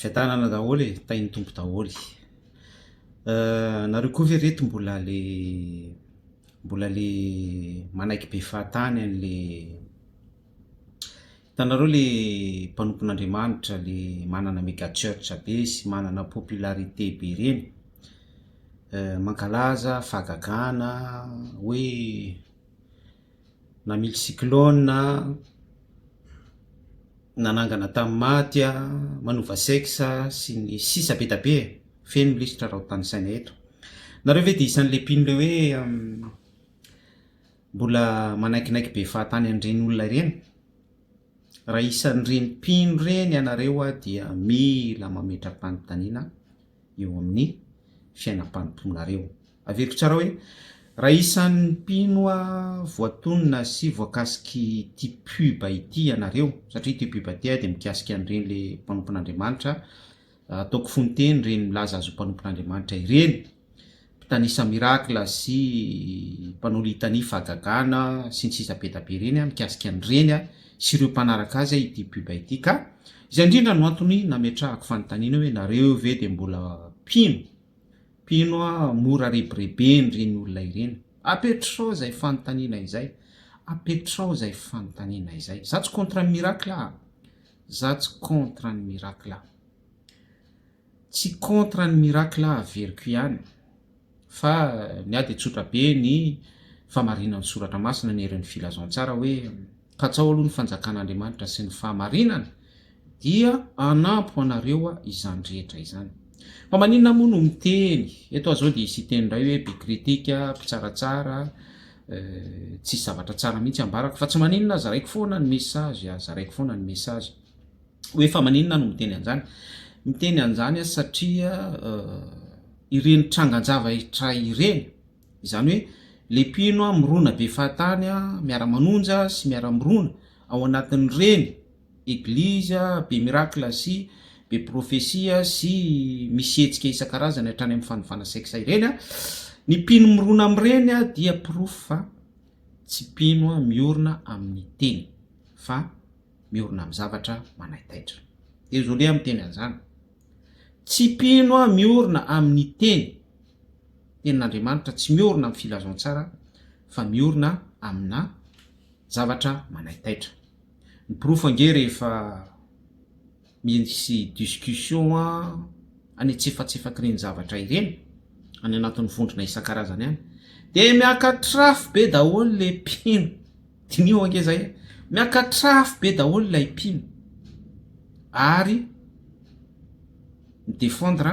fiatanana daholy tainy tompo daholy. Nareo koa ve reto mbola le manaiky be fahatany an'le hitanareo le mpanompon'Andriamanitra le manana mega church be sy manana popularité be reny, mankalaza fahagagana hoe namily cyclone nanangana tamin'ny maty manova sexe sy ny sisa be da be feno lisitra raha ho tany saina eto. Nareo ve dia isan'le mpino le hoe mbola manaikinaiky be fahatany an'ireny olona ireny? Raha isan'ireny mpino ireny ianareo dia mila mametra-panontaniana eo amin'ny fiainam-panomponareo. Averiko tsara hoe raha isan'ny mpino voatonona sy voakasiky ty pub ity ianareo, satria ty pub ity dia mikasika an'ireny le mpanompon'Andriamanitra, ataoko fonteny ireny milaza azo mpanompon'Andriamanitra ireny, mpitanisa mirakla sy mpanao litania fahagagana sy ny sisa be da be ireny mikasika an'ireny sy ireo mpanaraka azy ity pub ity. Ka izay indrindra no antony nametrahako fanontaniana hoe nareo ve dia mbola mpino mora rebirebeny ireny olona ireny? Apetrao izay fanontaniana izay, apetrao izay fanontaniana izay. Za tsy contre ny mirakla, za tsy contre ny mirakla, tsy contre ny mirakla averiko ihany, fa ny ady tsotra be ny famarinan'ny soratra masina ny herin'ny filazantsara hoe katsao aloha ny fanjakan'Andriamanitra sy ny fahamarinana dia anampo anareo izany rehetra izany. Fa maninona moa no miteny eto azao dia isy teny indray hoe be kritika, mpitsaratsara, tsy zavatra tsara mihitsy ambarako, fa tsy maninona zaraiko foana ny message, zaraiko foana ny message hoe fa maninona no miteny an'izany? Miteny an'izany satria ireny trangan-javatra ireny, izany hoe le mpino mirona be fahatany miara-manonja sy miara-mirona ao anatin'ireny egliza be mirakla sy be profesia sy misy hetsika isan-karazany hatrany amin'ny fanovana sexa ireny, ny mpino mirona amin'ireny dia proof fa tsy mpino miorina amin'ny teny fa miorina amin'ny zavatra manaitaitra. Désolé miteny an'izany, tsy mpino miorina amin'ny tenin'Andriamanitra, tsy miorina amin'ny filazantsara fa miorina amina zavatra manaitaitra. Ny proof ange rehefa misy discussion any antsefatsefaky ireny zavatra ireny any anatin'ny vondrona isan-karazany any, dia miakatrafo be daholo le mpino, dinio ange zay, miakatrafo be daholo ilay mpino ary midefendre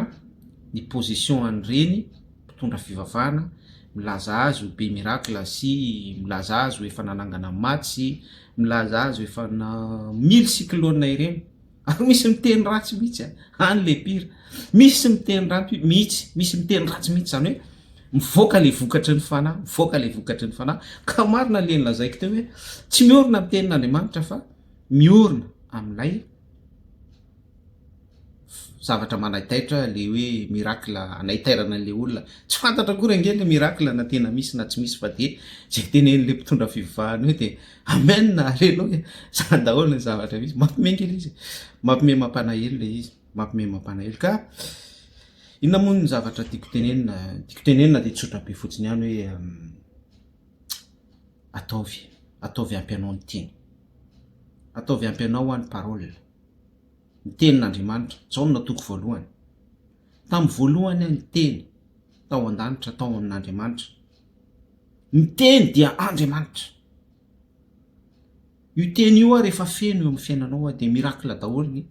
ny position an'ireny mpitondra fivavahana, milaza azy ho be mirakla sy milaza azy ho efa nanangana maty sy milaza azy ho efa mily cyclone ireny. Ary misy miteny ratsy mihitsy any le pire, misy miteny ratsy mihitsy, misy miteny ratsy mihitsy, zany hoe mivoaka le vokatry ny fanahy, mivoaka le vokatry ny fanahy. Ka marina le nilazaiko teo hoe tsy miorina amin'ny tenin'Andriamanitra fa miorina amin'ilay zavatra manaitaitra, le hoe mirakla anaitairana an'le olona. Tsy fantatra akory ange le mirakla na tena misy na tsy misy, fa dia zay tenen'le mpitondra fivavahana hoe dia amen na alleloia, zany daholo ny zavatra misy. Mampime kely izy, mampime mampalahelo le izy, mampime mampalahelo. Ka inona moa ny zavatra tiako tenenina dia tsotra be fotsiny ihany hoe ataovy ampy anao ny teny, ataovy ampy anao ny parole, ny tenin'Andriamanitra. Zao no natoko voalohany, tamin'ny voalohany ny teny tao an-danitra tao amin'Andriamanitra, ny teny dia Andriamanitra. Io teny io rehefa feno eo amin'ny fiainanao dia mirakla daholo ny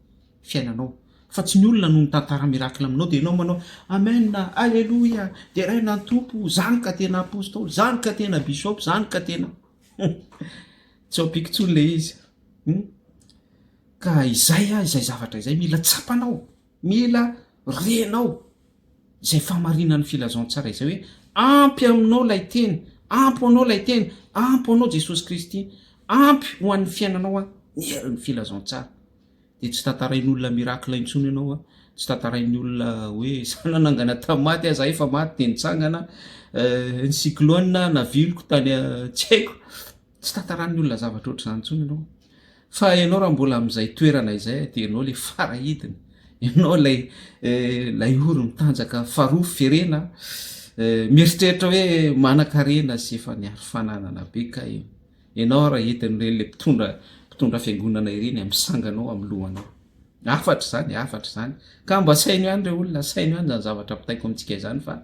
fiainanao, fa tsy ny olona no mitantara mirakla aminao dia ianao manao amen na alleluia, dia ray na tompo, zany ka tena apôstôly, zany ka tena bishope, zany ka tena tsy ampikitsony le izy. Ka izay zavatra izay mila tsapanao, mila renao izay famarinan'ny filazantsara izay hoe ampy aminao lay teny, ampy anao lay teny, ampy anao Jesosy Kristy, ampy ho an'ny fiainanao ny herin'ny filazantsara. Dia tsy tantarain'olona mirakla intsony ianao, tsy tantarain'ny olona hoe sananangana tamin'ny maty aza efa maty dia nitsangana, ny cyclone naviloko tany tsy haiko, tsy tantaran'ny olona zavatra ohatr'izany intsony ianao. Fa ianao raha mbola amin'izay toerana izay dia ianao le farahidiny, ianao lay oro mitanjaka faroa ferena mieritreritra hoe manan-karena sy efa niary fananana be ka io ianao raha entin'ireny le mpitondra fiangonana ireny amisanganao amy lohanao afatra zany ka mba saino ihany re olona saino ihany zany zavatra pitaiko amitsika izany fa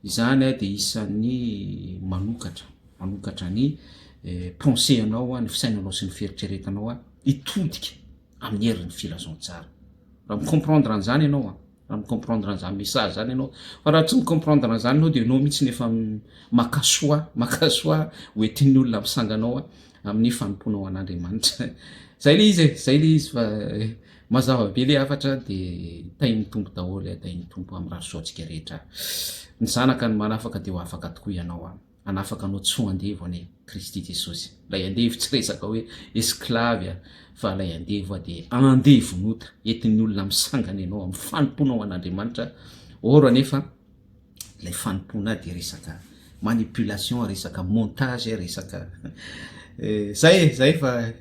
izany a de isan'ny manokatra ny pensée anao a ny fisainanao sy ny fieritreretanao a itodika amin'ny herin'ny filazontsara raha micomprendre an'izany ianao a raha micomprendre an'izany message zany ianao fa raha tsy micomprendre an'izany anao de ianao mihitsy nefa makasoa hoentin'ny olona misanganao a amin'ny fanomponao an'Andriamanitra zay le izy fa mazava be le afatra de tain'ny tompo daholo tain'ny tompo amy rahasoantsika rehetra ny zanaka ny manafaka de ho afaka tokoa ianao a anafaka anao tsy ho andevo ane Kristy Jesosy lay andevo tsy resaka hoe esclave fa lay andevo de andevonota entin'ny olona misangana ianao amy fanomponao an'Andriamanitra or anefa lay fanompona de resaka manipulation resaka montage resaka zay fa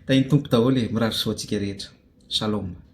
tain'ny tompo daholo mirary soantsika rehetra shalom